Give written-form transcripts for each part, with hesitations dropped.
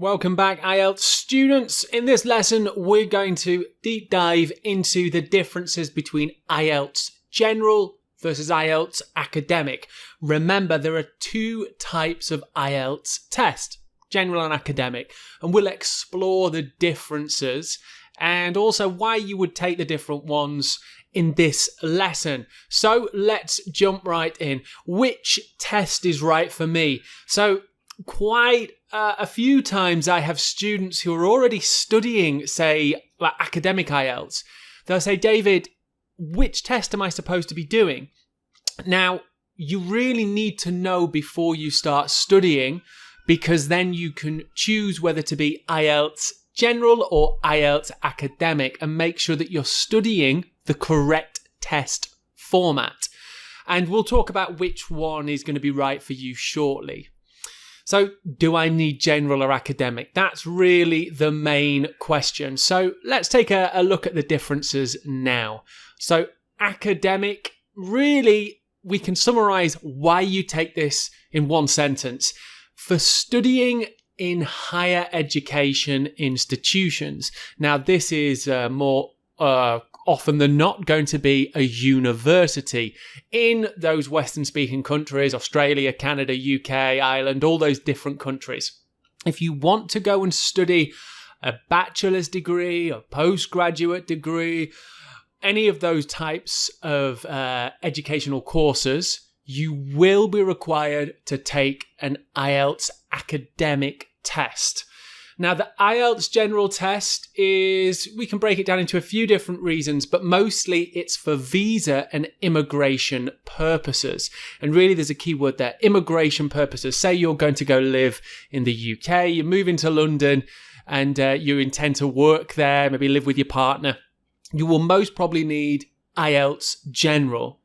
Welcome back, IELTS students. In this lesson, we're going to deep dive into the differences between IELTS General versus IELTS Academic. Remember, there are two types of IELTS test, General and Academic, and we'll explore the differences and also why you would take the different ones in this lesson. So let's jump right in. Which test is right for me? So quite a few times I have students who are already studying, say, academic IELTS. They'll say, David, which test am I supposed to be doing? Now, you really need to know before you start studying, because then you can choose whether to be IELTS General or IELTS Academic and make sure that you're studying the correct test format. And we'll talk about which one is going to be right for you shortly. So, do I need general or academic? That's really the main question. So, let's take a look at the differences now. So, academic, really, we can summarize why you take this in one sentence. For studying in higher education institutions. Now, this is more often than not going to be a university in those Western-speaking countries, Australia, Canada, UK, Ireland, all those different countries. If you want to go and study a bachelor's degree, a postgraduate degree, any of those types of educational courses, you will be required to take an IELTS academic test. Now, the IELTS general test is, we can break it down into a few different reasons, but mostly it's for visa and immigration purposes. And really, there's a key word there, immigration purposes. Say you're going to go live in the UK, you move into London, and you intend to work there, maybe live with your partner. You will most probably need IELTS general.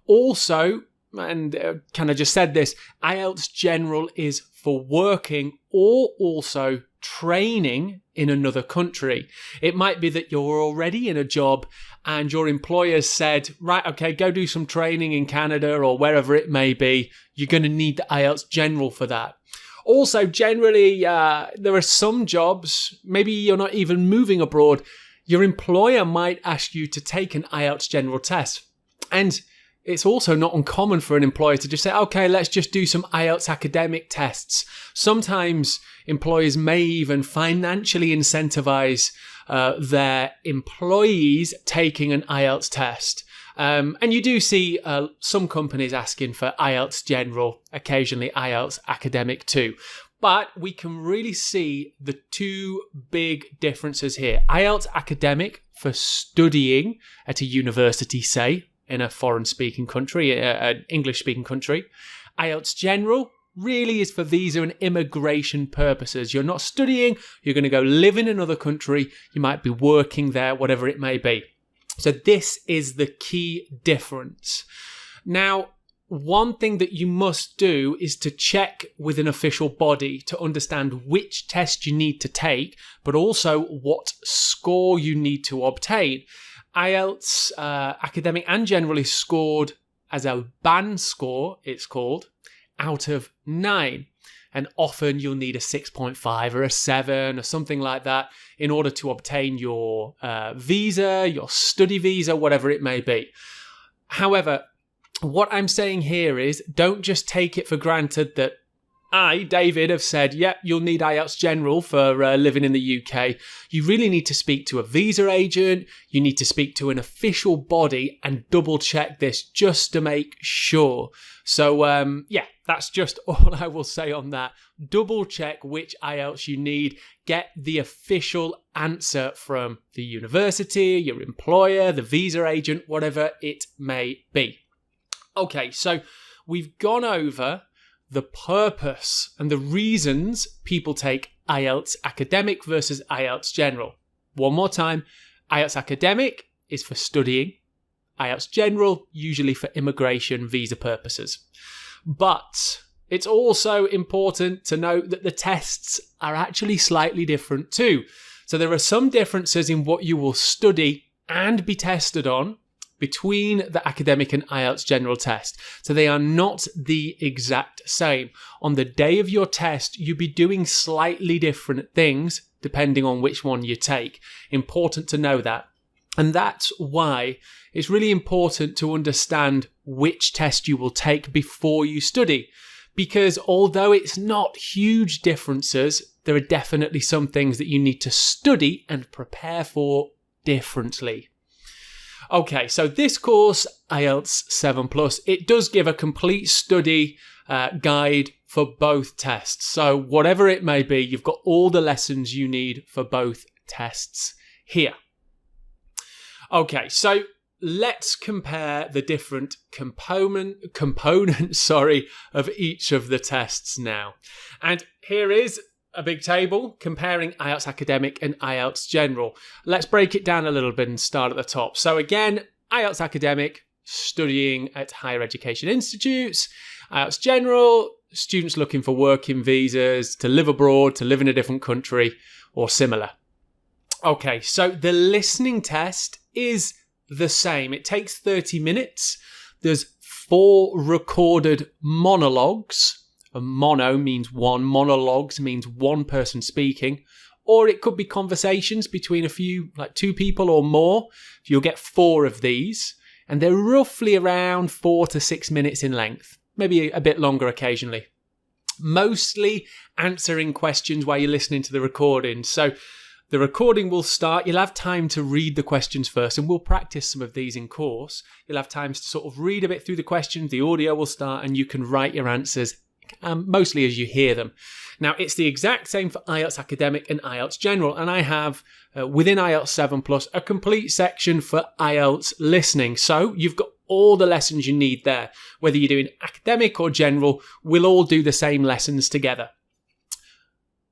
Also, and kind of just said this, IELTS general is for working or also training in another country. It might be that you're already in a job and your employer said, right, okay, go do some training in Canada or wherever it may be. You're going to need the IELTS general for that. Also, generally, there are some jobs, maybe you're not even moving abroad. Your employer might ask you to take an IELTS general test. And it's also not uncommon for an employer to just say, okay, let's just do some IELTS academic tests. Sometimes employers may even financially incentivize their employees taking an IELTS test. And you do see some companies asking for IELTS general, occasionally IELTS academic too. But we can really see the two big differences here. IELTS academic for studying at a university, say, in a foreign-speaking country, an English-speaking country. IELTS General really is for visa and immigration purposes. You're not studying, you're going to go live in another country, you might be working there, whatever it may be. So this is the key difference. Now, one thing that you must do is to check with an official body to understand which test you need to take, but also what score you need to obtain. IELTS academic and general is scored as a band score, it's called, out of 9. And often you'll need a 6.5 or a 7 or something like that in order to obtain your visa, your study visa, whatever it may be. However, what I'm saying here is don't just take it for granted that I, David, have said, yep, you'll need IELTS General for living in the UK. You really need to speak to a visa agent. You need to speak to an official body and double check this just to make sure. So, yeah, that's just all I will say on that. Double check which IELTS you need. Get the official answer from the university, your employer, the visa agent, whatever it may be. Okay, so we've gone over the purpose and the reasons people take IELTS academic versus IELTS general. One more time, IELTS academic is for studying, IELTS general usually for immigration visa purposes. But it's also important to note that the tests are actually slightly different too. So there are some differences in what you will study and be tested on between the academic and IELTS general test. So they are not the exact same. On the day of your test, you'll be doing slightly different things depending on which one you take. Important to know that. And that's why it's really important to understand which test you will take before you study. Because although it's not huge differences, there are definitely some things that you need to study and prepare for differently. Okay, so this course, IELTS 7+, it does give a complete study guide for both tests. So whatever it may be, you've got all the lessons you need for both tests here. Okay, so let's compare the different components of each of the tests now. And here is a big table comparing IELTS Academic and IELTS General. Let's break it down a little bit and start at the top. So again, IELTS Academic, studying at higher education institutes. IELTS General, students looking for working visas, to live abroad, to live in a different country, or similar. Okay, so the listening test is the same. It takes 30 minutes. There's 4 recorded monologues. A mono means one, monologues means one person speaking, or it could be conversations between a few, like 2 people or more. You'll get 4 of these, and they're roughly around 4 to 6 minutes in length, maybe a bit longer occasionally. Mostly answering questions while you're listening to the recording. So the recording will start, you'll have time to read the questions first, and we'll practice some of these in course. You'll have time to sort of read a bit through the questions, the audio will start, and you can write your answers mostly as you hear them. Now, it's the exact same for IELTS Academic and IELTS General, and I have, within IELTS 7+, a complete section for IELTS listening. So you've got all the lessons you need there. Whether you're doing academic or general, we'll all do the same lessons together.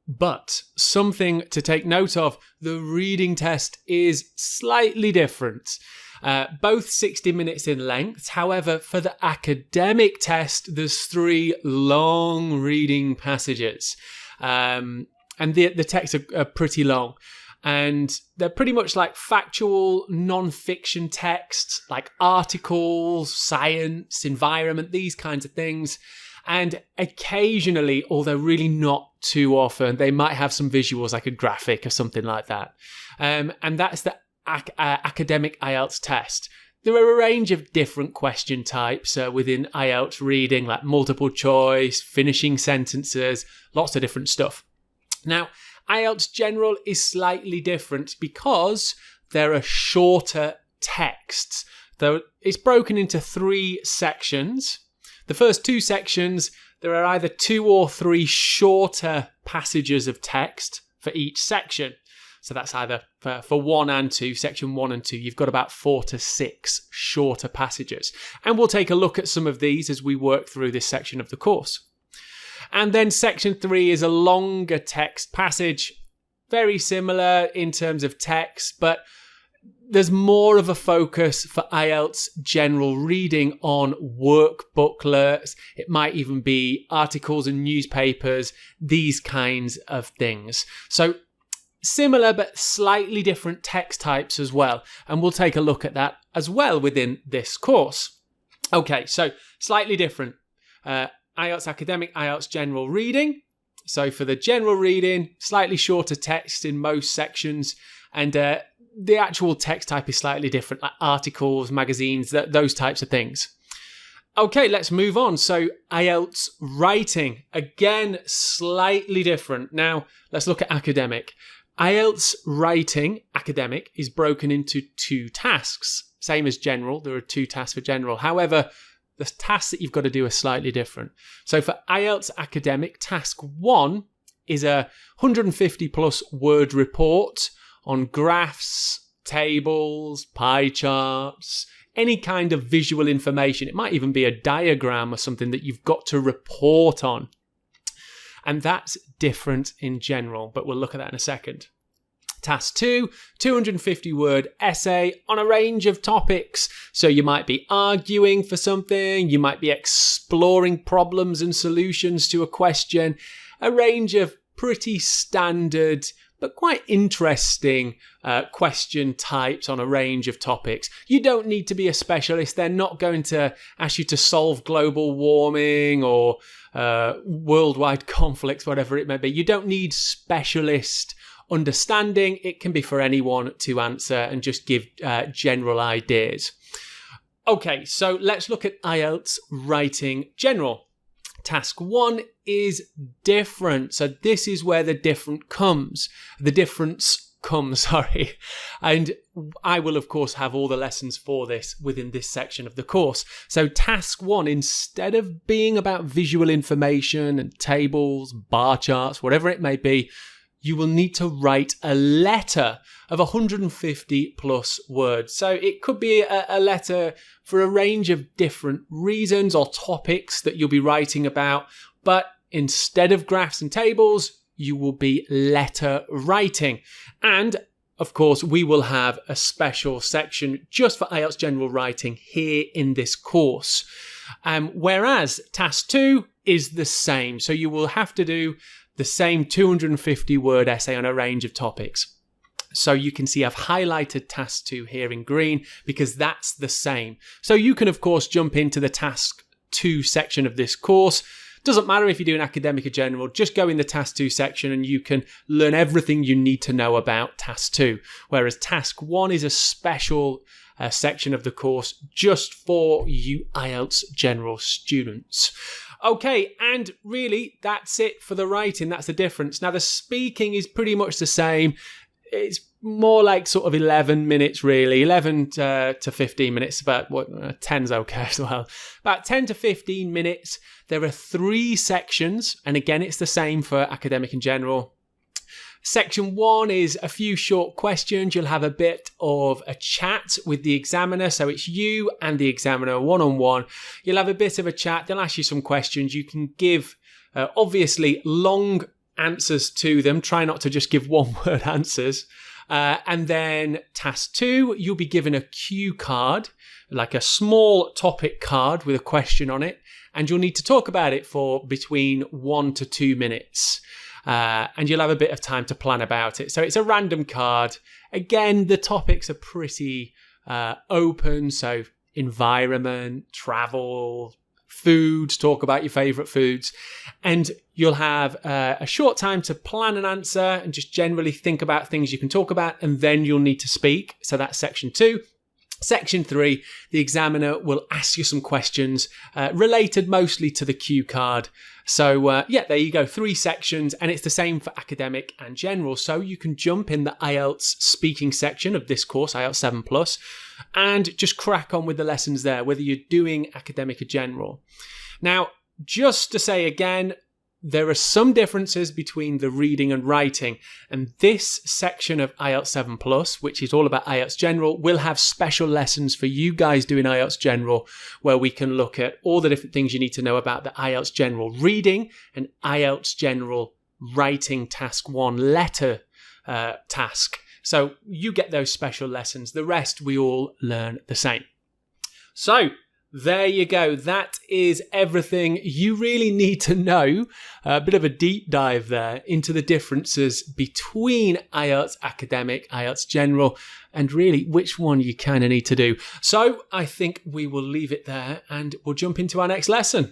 But something to take note of, the reading test is slightly different. Both 60 minutes in length. However, for the academic test, there's 3 long reading passages. And the texts are pretty long. And they're pretty much like factual, non-fiction texts, like articles, science, environment, these kinds of things. And occasionally, although really not too often, they might have some visuals, like a graphic or something like that. And that's the academic IELTS test. There are a range of different question types within IELTS reading, like multiple choice, finishing sentences, lots of different stuff. Now, IELTS General is slightly different because there are shorter texts. Though it's broken into 3 sections. The first 2 sections, there are either 2 or 3 shorter passages of text for each section. So that's either for 1 and 2, section 1 and 2, you've got about 4 to 6 shorter passages. And we'll take a look at some of these as we work through this section of the course. And then section 3 is a longer text passage, very similar in terms of text, but there's more of a focus for IELTS general reading on work booklets. It might even be articles in newspapers, these kinds of things. So similar but slightly different text types as well. And we'll take a look at that as well within this course. Okay, so slightly different. IELTS Academic, IELTS General Reading. So for the general reading, slightly shorter text in most sections. And the actual text type is slightly different, like articles, magazines, those types of things. Okay, let's move on. So IELTS Writing, again, slightly different. Now, let's look at academic. IELTS Writing, academic, is broken into 2 tasks. Same as general, there are 2 tasks for general. However, the tasks that you've got to do are slightly different. So for IELTS Academic, task 1 is a 150+ word report on graphs, tables, pie charts, any kind of visual information. It might even be a diagram or something that you've got to report on. And that's different in general, but we'll look at that in a second. Task 2, 250-word essay on a range of topics. So you might be arguing for something, you might be exploring problems and solutions to a question, a range of pretty standard but quite interesting question types on a range of topics. You don't need to be a specialist. They're not going to ask you to solve global warming or worldwide conflicts, whatever it may be. You don't need specialist understanding. It can be for anyone to answer and just give general ideas. Okay, so let's look at IELTS Writing General. Task 1 is different. So this is where the difference comes. And I will, of course, have all the lessons for this within this section of the course. So task 1, instead of being about visual information and tables, bar charts, whatever it may be, you will need to write a letter of 150 plus words. So it could be a letter for a range of different reasons or topics that you'll be writing about. But instead of graphs and tables, you will be letter writing. And of course, we will have a special section just for IELTS General Writing here in this course. Whereas task 2 is the same. So you will have to do the same 250 word essay on a range of topics. So you can see I've highlighted task 2 here in green because that's the same. So you can, of course, jump into the task 2 section of this course. Doesn't matter if you're doing academic or general, just go in the task 2 section and you can learn everything you need to know about task 2. Whereas task 1 is a special section of the course just for you IELTS general students. Okay, and really that's it for the writing. That's the difference. Now the speaking is pretty much the same. It's more like sort of 11 minutes really, 11 to 15 minutes, about 10's okay as well. About 10 to 15 minutes. There are 3 sections, and again it's the same for academic and general. Section 1 is a few short questions. You'll have a bit of a chat with the examiner. So it's you and the examiner one-on-one. You'll have a bit of a chat. They'll ask you some questions. You can give, obviously, long answers to them. Try not to just give one-word answers. And then task 2, you'll be given a cue card, like a small topic card with a question on it. And you'll need to talk about it for between 1 to 2 minutes. And you'll have a bit of time to plan about it. So it's a random card. Again, the topics are pretty open. So environment, travel, foods, talk about your favourite foods. And you'll have a short time to plan an answer and just generally think about things you can talk about. And then you'll need to speak. So that's section 2. Section 3, the examiner will ask you some questions related mostly to the cue card. So yeah, there you go, 3 sections, and it's the same for academic and general. So you can jump in the IELTS speaking section of this course, IELTS 7+, and just crack on with the lessons there, whether you're doing academic or general. Now, just to say again, there are some differences between the reading and writing, and this section of IELTS 7+, which is all about IELTS General, will have special lessons for you guys doing IELTS General, where we can look at all the different things you need to know about the IELTS General reading and IELTS General writing task 1 letter task. So you get those special lessons. The rest we all learn the same. So there you go. That is everything you really need to know. A bit of a deep dive there into the differences between IELTS Academic, IELTS General, and really which one you kind of need to do. So I think we will leave it there and we'll jump into our next lesson.